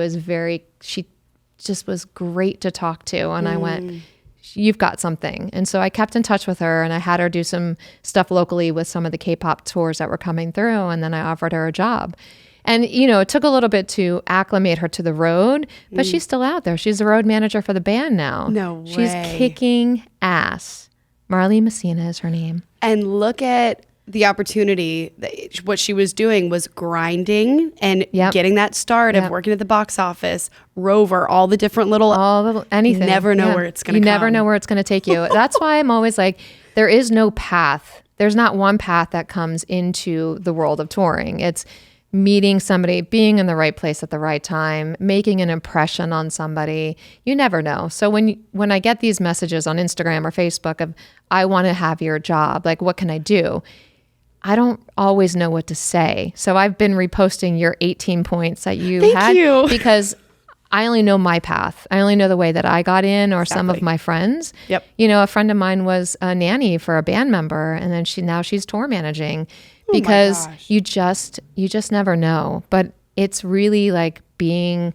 just was great to talk to. And I went, you've got something. And so I kept in touch with her, and I had her do some stuff locally with some of the K-pop tours that were coming through. And then I offered her a job. And, it took a little bit to acclimate her to the road, but she's still out there. She's the road manager for the band now.
No way.
She's kicking ass. Marley Messina is her name.
And look at the opportunity. What she was doing was grinding and getting that start of working at the box office, Rover, all the different
anything.
You never know where it's going to come.
You never know where it's going to take you. That's why I'm always like, there is no path. There's not one path that comes into the world of touring. It's meeting somebody, being in the right place at the right time, making an impression on somebody. You never know. So when I get these messages on Instagram or Facebook of, I want to have your job, like, what can I do? I don't always know what to say. So I've been reposting your 18 points that you had.
Thank you.
Because I only know my path. I only know the way that I got in, or some of my friends.
Yep.
A friend of mine was a nanny for a band member, and then now she's tour managing. Because you just never know. But it's really like being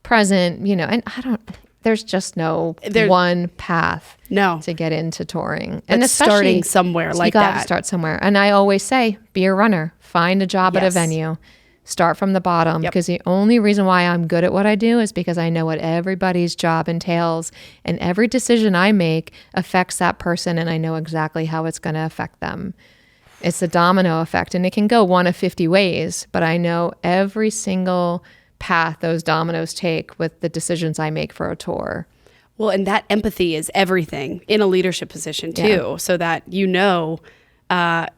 present, and there's just no one path to get into touring. And especially
starting somewhere like that. You got
to start somewhere. And I always say, be a runner, find a job at a venue, start from the bottom. Because the only reason why I'm good at what I do is because I know what everybody's job entails, and every decision I make affects that person, and I know exactly how it's going to affect them. It's a domino effect, and it can go one of 50 ways, but I know every single path those dominoes take with the decisions I make for a tour.
Well, and that empathy is everything in a leadership position too, so that I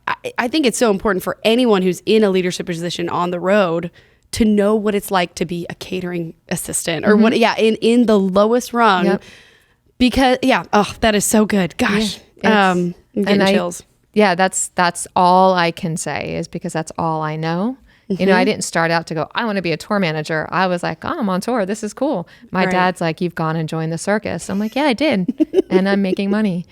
think it's so important for anyone who's in a leadership position on the road to know what it's like to be a catering assistant or in the lowest rung. Because that is so good. Gosh, I'm getting chills.
Yeah, that's all I can say, is because that's all I know. I didn't start out to go, I want to be a tour manager. I was like, oh, I'm on tour. This is cool. My dad's like, you've gone and joined the circus. I'm like, yeah, I did. And I'm making money,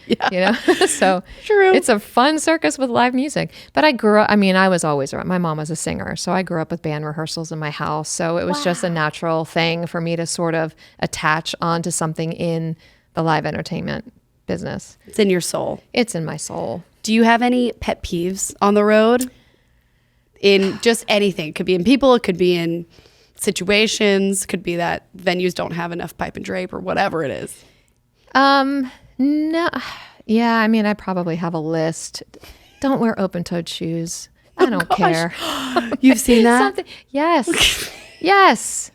So
true.
It's a fun circus with live music. But I grew up, I was always around. My mom was a singer. So I grew up with band rehearsals in my house. So it was just a natural thing for me to sort of attach onto something in the live entertainment business.
It's in your soul.
It's in my soul.
Do you have any pet peeves on the road? In just anything. It could be in people, it could be in situations, could be that venues don't have enough pipe and drape or whatever it is.
No. Yeah, I probably have a list. Don't wear open-toed shoes. I don't care.
You've seen that?
Yes. Yes.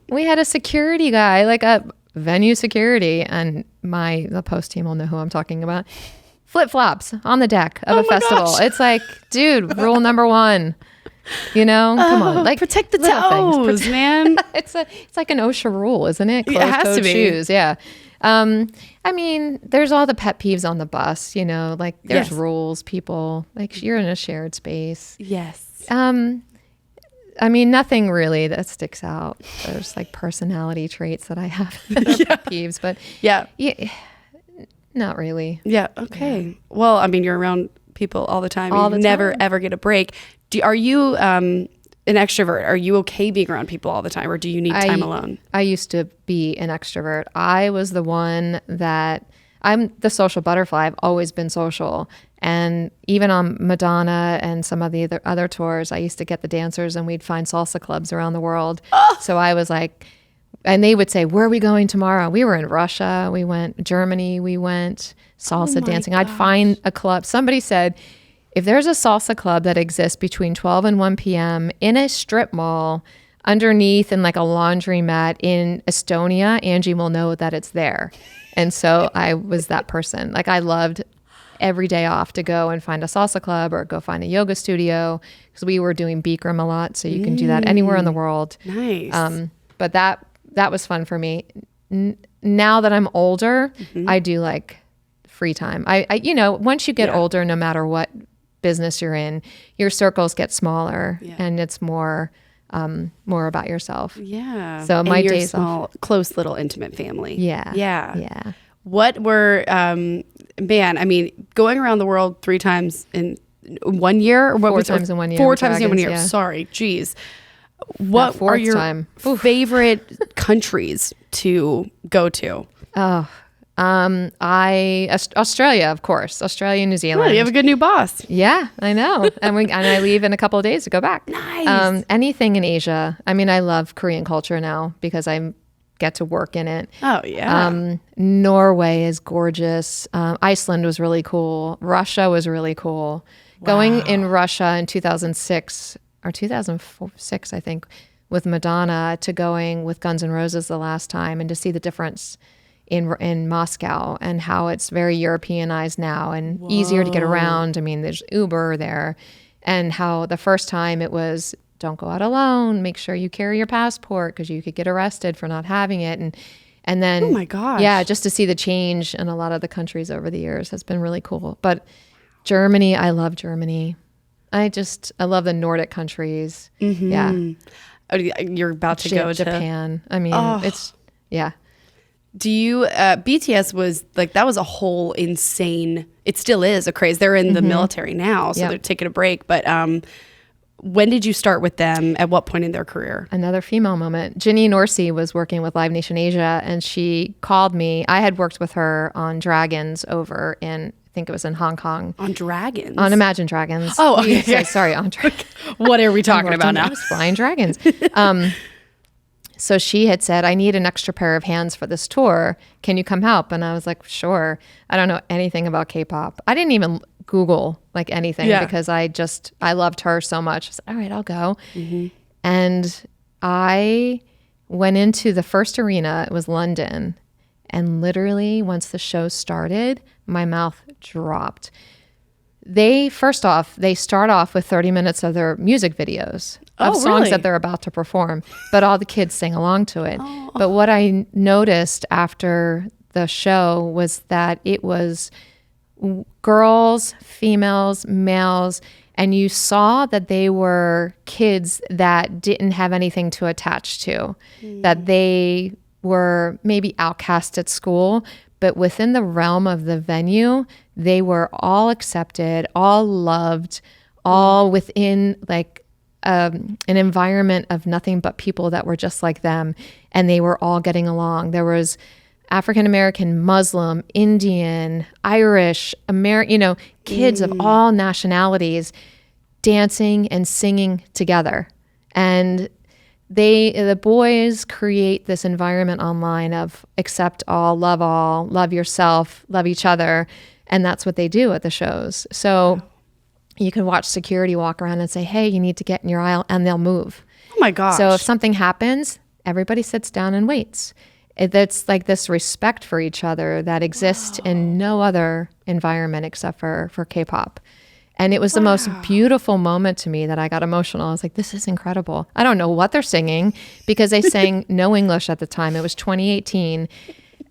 We had a security guy, like a venue security, and the Post team will know who I'm talking about. Flip-flops on the deck of a festival.
Gosh.
It's like, dude, rule number one. Come on, like,
protect the toes, man.
It's like an OSHA rule, isn't it?
It has to be.
Shoes, yeah. There's all the pet peeves on the bus. Like there's rules. People, like, you're in a shared space.
Yes.
Nothing really that sticks out. There's like personality traits that I have pet peeves, but yeah. Not really.
Yeah. Okay. Yeah. Well, you're around people all the time. You never ever get a break. Are you an extrovert? Are you okay being around people all the time, or do you need time alone?
I used to be an extrovert. I was the one that I'm the social butterfly. I've always been social. And even on Madonna and some of the other tours, I used to get the dancers and we'd find salsa clubs around the world. So I was like, and they would say, where are we going tomorrow? We were in Russia. We went Germany. We went salsa dancing. I'd find a club. Somebody said, if there's a salsa club that exists between 12 and 1 p.m. in a strip mall underneath in like a laundromat in Estonia, Angie will know that it's there. And so I was that person. Like I loved every day off to go and find a salsa club or go find a yoga studio because we were doing Bikram a lot. So you can do that anywhere in the world.
Nice.
But that was fun for me. Now that I'm older, I do like free time. I once you get older, no matter what business you're in, your circles get smaller and it's more about yourself.
Yeah.
So
and
my
your
days
small, close little intimate family.
Yeah.
What were man? I mean, going around the world 3 times in 1 year, or what?
4 times in 1 year.
4 times in 1 year.
Yeah.
Sorry, geez. What are your favorite countries to go to?
Australia, of course. Australia, New Zealand.
Oh, you have a good new boss.
Yeah, I know. and I leave in a couple of days to go back.
Nice.
Anything in Asia. I mean, I love Korean culture now because I get to work in it.
Oh, yeah.
Norway is gorgeous. Iceland was really cool. Russia was really cool. Wow. Going in Russia in 2006 or 2006, I think, with Madonna to going with Guns N' Roses the last time and to see the difference in Moscow and how it's very Europeanized now and easier to get around. I mean, there's Uber there, and how the first time it was don't go out alone, make sure you carry your passport because you could get arrested for not having it. And then,
oh my gosh.
Yeah, just to see the change in a lot of the countries over the years has been really cool. But Germany, I love Germany. I love the Nordic countries. Mm-hmm. Yeah.
Oh, you're about to go to
Japan. I mean, it's, yeah.
Do you, BTS was like, that was a whole insane, it still is a craze. They're in the military now, so they're taking a break. But when did you start with them? At what point in their career?
Another female moment. Ginny Norsey was working with Live Nation Asia, and she called me. I had worked with her on Dragons over in, I think it was in Hong Kong.
On Dragons?
On Imagine Dragons.
Oh, okay.
Sorry, on Dragons.
What are we talking about now?
Flying Dragons. So she had said, I need an extra pair of hands for this tour. Can you come help? And I was like, sure. I don't know anything about K-pop. I didn't even Google like anything because I loved her so much. I said, all right, I'll go. Mm-hmm. And I went into the first arena. It was London. And literally once the show started, my mouth dropped. They start off with 30 minutes of their music videos of songs that they're about to perform, but all the kids sing along to it. Oh. But what I noticed after the show was that it was girls, females, males, and you saw that they were kids that didn't have anything to attach to, that they were maybe outcast at school, but within the realm of the venue, they were all accepted, all loved, all within like an environment of nothing but people that were just like them, and they were all getting along. There was African American, Muslim, Indian, Irish, kids of all nationalities dancing and singing together. And the boys create this environment online of accept all, love yourself, love each other. And that's what they do at the shows. So you can watch security walk around and say, hey, you need to get in your aisle, and they'll move.
Oh my gosh.
So if something happens, everybody sits down and waits. It's like this respect for each other that exists in no other environment except for K-pop. And it was the most beautiful moment to me that I got emotional. I was like, this is incredible. I don't know what they're singing because they sang no English at the time. It was 2018.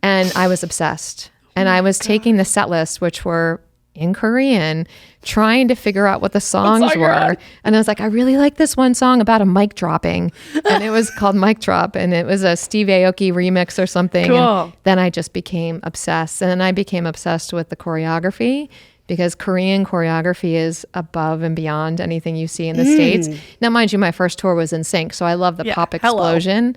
And I was obsessed. And I was taking the set list, which were in Korean, trying to figure out what the songs were. And I was like, I really like this one song about a mic dropping. And it was called Mic Drop. And it was a Steve Aoki remix or something.
Cool.
And then I just became obsessed. And then I became obsessed with the choreography, because Korean choreography is above and beyond anything you see in the States. Now, mind you, my first tour was in sync, so I love the pop explosion.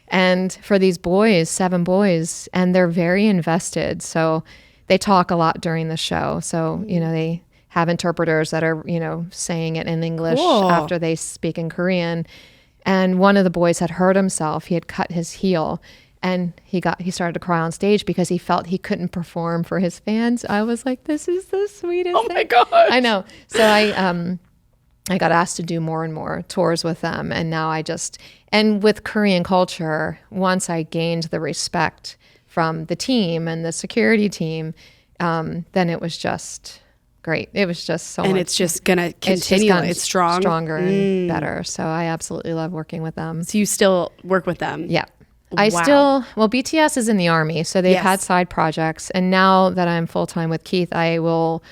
And for these boys, 7 boys, and they're very invested. So they talk a lot during the show. So, they have interpreters that are, saying it in English after they speak in Korean. And one of the boys had hurt himself. He had cut his heel. And he started to cry on stage because he felt he couldn't perform for his fans. I was like, this is the sweetest thing.
My God.
I know. So I got asked to do more and more tours with them. And now and with Korean culture, once I gained the respect from the team and the security team, then it was just great. It was just so much.
And it's just going to continue. It's
stronger and better. So I absolutely love working with them.
So you still work with them?
Yeah.
Wow.
BTS is in the Army, so they've had side projects. And now that I'm full-time with Keith, I will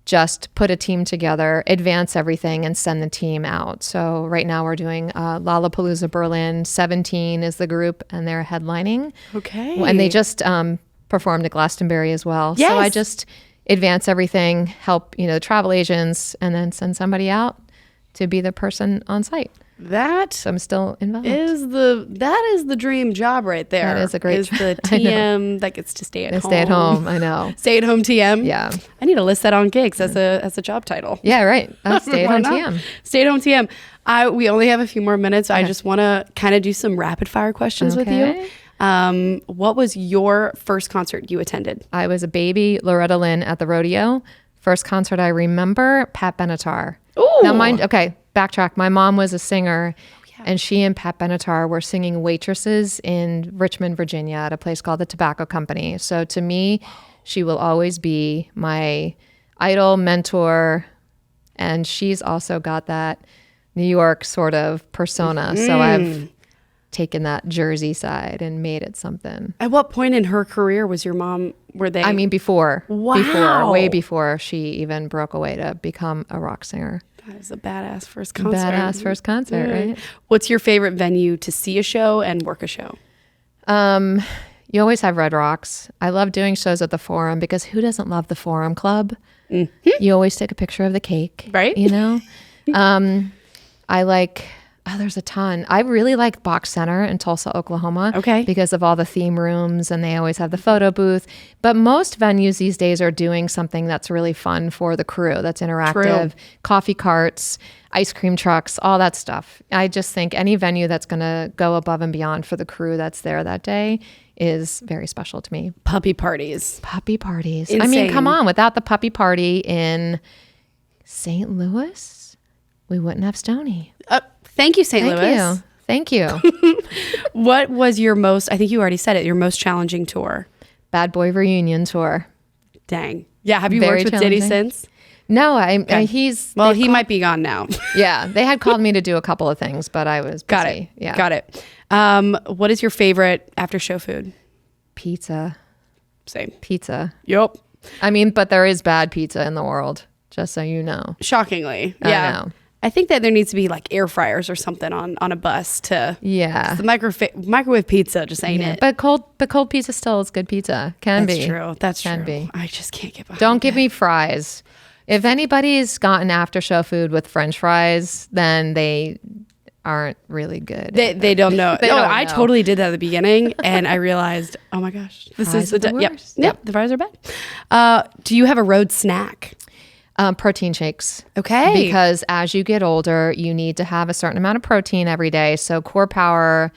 just put a team together, advance everything, and send the team out. So right now we're doing Lollapalooza Berlin. 17 is the group, and they're headlining.
Okay.
And they just performed at Glastonbury as well.
Yes.
So I just advance everything, help the travel agents, and then send somebody out to be the person on site. So I'm still involved.
That is the dream job right there.
That is a great
job. Is the TM that gets to stay at home.
Stay at home, I know.
Stay at home TM.
Yeah.
I need to list that on gigs as a job title.
Yeah, right. Stay at home TM.
Stay at home TM. We only have a few more minutes. So I just want to kind of do some rapid fire questions with you. What was your first concert you attended?
I was a baby, Loretta Lynn at the rodeo. First concert I remember, Pat Benatar.
Ooh.
Now backtrack. My mom was a singer, and she and Pat Benatar were singing Waitresses in Richmond, Virginia at a place called the Tobacco Company. So to me, she will always be my idol, mentor, and she's also got that New York sort of persona. So I've taken that Jersey side and made it something.
At what point in her career was your mom,
before.
Wow.
Way before she even broke away to become a rock singer.
That was a badass first concert.
Right?
What's your favorite venue to see a show and work a show?
You always have Red Rocks. I love doing shows at the Forum because who doesn't love the Forum Club? Mm-hmm. You always take a picture of the cake.
Right.
I like... there's a ton. I really like Box Center in Tulsa, Oklahoma.
Okay.
Because of all the theme rooms and they always have the photo booth. But most venues these days are doing something that's really fun for the crew, that's interactive.
True.
Coffee carts, ice cream trucks, all that stuff. I just think any venue that's going to go above and beyond for the crew that's there that day is very special to me.
Puppy parties.
Insane.
I mean,
come on. Without the puppy party in St. Louis, we wouldn't have Stoney.
Thank you, St. Louis.
Thank you.
What was your most, I think you already said it, your most challenging tour?
Bad Boy Reunion tour.
Dang. Yeah. Have you
Very
worked with Diddy since?
No,
he might be gone now.
Yeah. They had called me to do a couple of things, but I was busy.
Got it.
Yeah.
Got it. What is your favorite after show food?
Pizza.
Same.
Pizza.
Yep.
But there is bad pizza in the world, just so you know.
Shockingly.
I
Yeah.
know.
I think that there needs to be like air fryers or something on a bus to.
Yeah.
The microwave pizza just ain't it.
But cold pizza still is good pizza.
That's true. That's
Can
true.
be.
I just can't get behind
Don't give me fries. If anybody's gotten after show food with French fries, then they aren't really good.
They don't know.
They don't
I
know.
totally did that at the beginning, and I realized, oh my gosh, this
Fries
is
are the worst.
Yep, the fries are bad. Do you have a road snack?
Protein shakes.
Okay.
Because as you get older, you need to have a certain amount of protein every day. So Core Power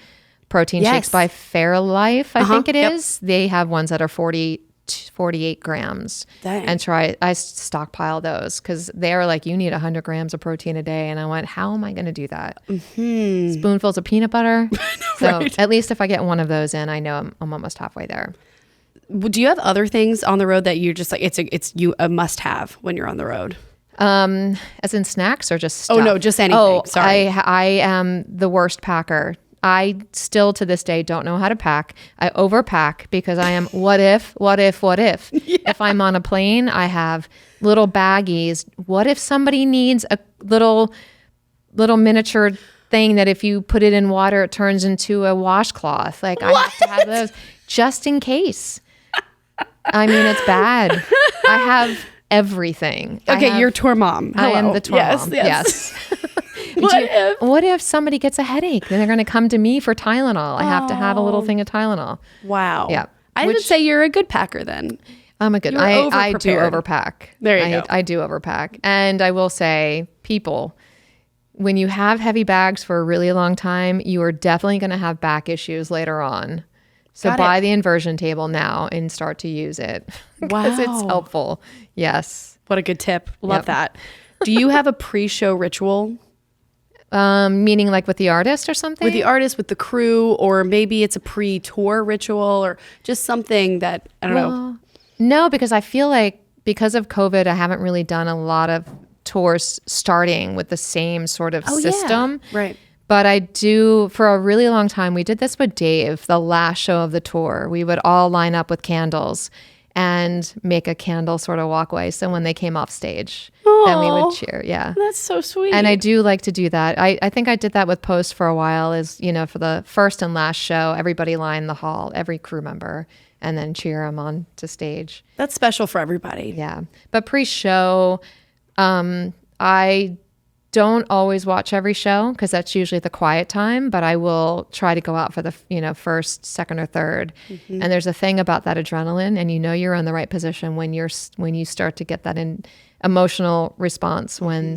protein shakes by Fairlife, I think it is. They have ones that are 48 grams.
Dang.
And I stockpile those because they're like, you need 100 grams of protein a day. And I went, how am I going to do that? Mm-hmm. Spoonfuls of peanut butter. So at least if I get one of those in, I know I'm almost halfway there.
Do you have other things on the road that you're just like it's a must have when you're on the road?
As in snacks or just stuff?
Oh no, just anything.
Oh,
sorry.
I am the worst packer. I still to this day don't know how to pack. I overpack because I am what if? Yeah. If I'm on a plane, I have little baggies. What if somebody needs a little miniature thing that if you put it in water, it turns into a washcloth? Like I have to have those just in case. I mean, it's bad. I have everything.
Okay, you're tour mom. Hello.
I am the tour mom. Yes. What if somebody gets a headache? Then they're going to come to me for Tylenol. I have to have a little thing of Tylenol.
Wow.
Yeah.
I would say you're a good packer then.
I'm a good.
You were
I do
overprepared.
overpack.
There you go.
I do overpack, and I will say, people, when you have heavy bags for a really long time, you are definitely going to have back issues later on. So
Got
buy
it.
the inversion table now and start to use it because it's
Wow.
helpful. Yes.
What a good tip. Love
Yep.
that. Do you have a pre-show ritual
Meaning like with the artist or something?
with the artist, with the crew, or maybe it's a pre-tour ritual or just something that, I don't know.
No, because I feel like because of COVID, I haven't really done a lot of tours starting with the same sort of system.
Yeah. Right.
But I do, for a really long time, we did this with Dave, the last show of the tour. We would all line up with candles and make a candle sort of walkway. So when they came off stage, then we would cheer. Yeah.
That's so sweet.
And I do like to do that. I think I did that with Post for a while is, you know, for the first and last show, everybody line the hall, every crew member, and then cheer them on to stage.
That's special for everybody.
Yeah. But pre-show, I don't always watch every show because that's usually the quiet time, but I will try to go out for the, you know, first, second, or third. And there's a thing about that adrenaline, and you know you're in the right position when you start to get that emotional response when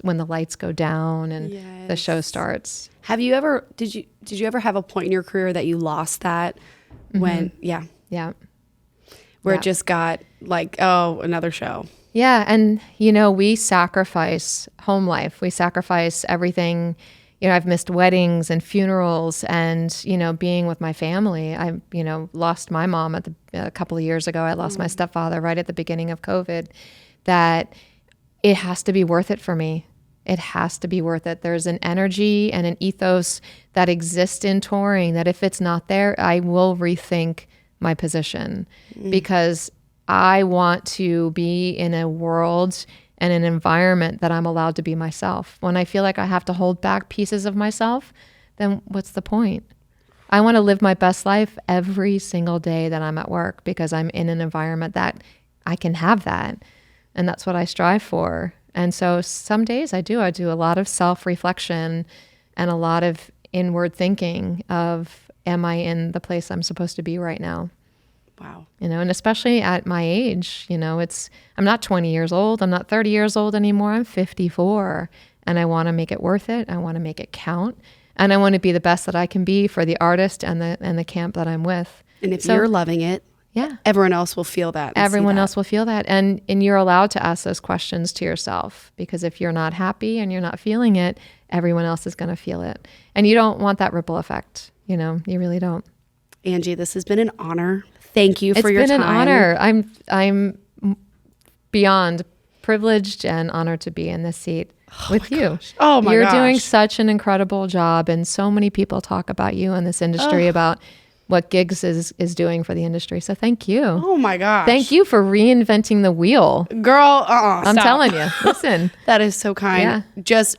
when the lights go down and the show starts.
Have you ever, did you ever have a point in your career that you lost that when,
Yeah.
where
Yeah.
it just got like, oh, another show.
Yeah. And, you know, we sacrifice home life. We sacrifice everything. You know, I've missed weddings and funerals and, you know, being with my family. I, you know, lost my mom a couple of years ago. I lost my stepfather right at the beginning of COVID. That it has to be worth it for me. It has to be worth it. There's an energy and an ethos that exists in touring that if it's not there, I will rethink my position because I want to be in a world and an environment that I'm allowed to be myself. When I feel like I have to hold back pieces of myself, then what's the point? I want to live my best life every single day that I'm at work because I'm in an environment that I can have that. And that's what I strive for. And so some days I do a lot of self-reflection and a lot of inward thinking of, am I in the place I'm supposed to be right now?
Wow.
You know, and especially at my age, you know, I'm not 20 years old. I'm not 30 years old anymore. I'm 54 and I want to make it worth it. I want to make it count. And I want to be the best that I can be for the artist and the camp that I'm with.
And if you're loving it,
yeah,
everyone else will feel that.
everyone else will feel that. And you're allowed to ask those questions to yourself because if you're not happy and you're not feeling it, everyone else is going to feel it. And you don't want that ripple effect. You know, you really don't.
Angie, this has been an honor. Thank you for your time.
It's been an honor. I'm beyond privileged and honored to be in this seat with you.
Gosh. Oh my
You're
gosh.
doing such an incredible job, and so many people talk about you in this industry about what Gigs is doing for the industry. So thank you.
Oh my gosh.
Thank you for reinventing the wheel.
Girl,
I'm
stop.
telling you. Listen.
That is so kind.
Yeah.
Just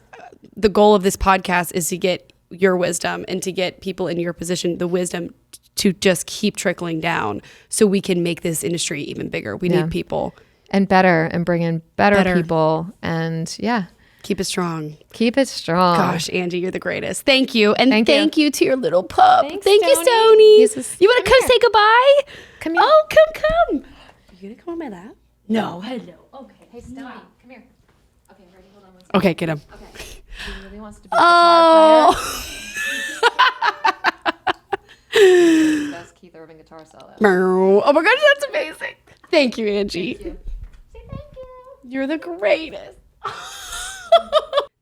the goal of this podcast is to get your wisdom and to get people in your position the wisdom to just keep trickling down so we can make this industry even bigger. We need people.
And better, and bring in better people. And
Keep it strong.
keep it strong.
Gosh, Angie, you're the greatest. Thank you. And
Thank you.
you to your little pup.
Thanks,
Thank you,
Stoney.
Stoney. You want to come say goodbye?
Come here.
Oh, come. You going to come on my lap? No. Hello. Okay.
Hey, Stoney, come here. Okay, ready? Hold on one second.
Okay, get him.
Okay. He really wants to be a guitar player. Best Keith Urban guitar solo.
Oh my gosh, that's amazing. Thank you, Angie.
Say thank you.
You're the greatest.